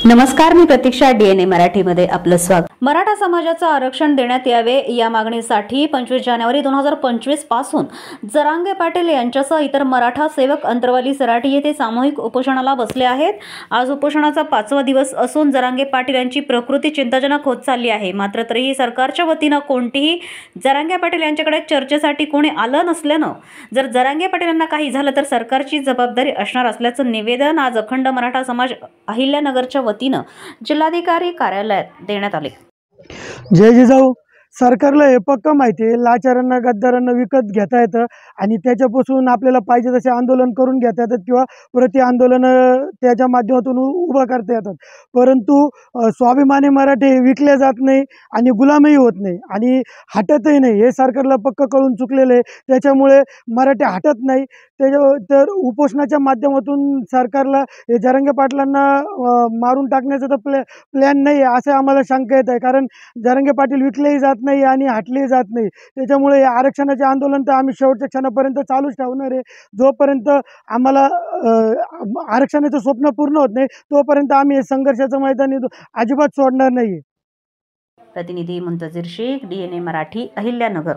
नमस्कार, मी प्रतीक्षा. DNA मराठीमध्ये आपलं स्वागत. मराठा समाजाचं आरक्षण देण्यात यावे या मागणीसाठी 25 जानेवारी 2025 पासून जरांगे पाटील यांच्यासह इतर मराठा सेवक अंतरवाली सराटी येथे सामूहिक उपोषणाला बसले आहेत. आज उपोषणाचा 5वा दिवस असून जरांगे पाटील यांची प्रकृती चिंताजनक होत चालली आहे. मात्र तरीही सरकारच्या वतीनं कोणतीही जरांगे पाटील यांच्याकडे चर्चेसाठी कोणी आलं नसल्यानं जर जरांगे पाटील यांना काही झालं तर सरकारची जबाबदारी असणार असल्याचं निवेदन आज अखंड मराठा समाज अहिल्यानगरच्या वतीनं जिल्हाधिकारी कार्यालयात देण्यात आले. जय जिजाऊ. सरकारला हे पक्क माहिती आहे, लाचारांना गद्दारांना विकत घेता येतं आणि त्याच्यापासून आपल्याला पाहिजे तसे आंदोलन करून घेता येतात किंवा प्रति आंदोलन त्याच्या माध्यमातून उभं करता येतात. परंतु स्वाभिमानी मराठी विकले जात नाही आणि गुलामही होत नाही आणि हटतही नाही. हे सरकारला पक्क कळून चुकलेलं आहे. त्याच्यामुळे मराठी हटत नाही. तर उपोषणाच्या माध्यमातून सरकारला हे जरांगे पाटलांना मारून टाकण्याचा तर प्लॅन नाही आहे, असं आम्हाला शंका येत आहे. कारण जरांगे पाटील विकलेही जात नाही आणि हटले जात नाही. त्याच्यामुळे आरक्षणाचे आंदोलन तर आम्ही शेवटच्या क्षणापर्यंत चालूच ठेवणार आहे. जोपर्यंत आम्हाला आरक्षणाचं स्वप्न पूर्ण होत नाही तोपर्यंत आम्ही हे संघर्षाचं मैदान अजिबात सोडणार नाही. प्रतिनिधी मुंतजीर शेख, DNA मराठी, अहिल्यानगर.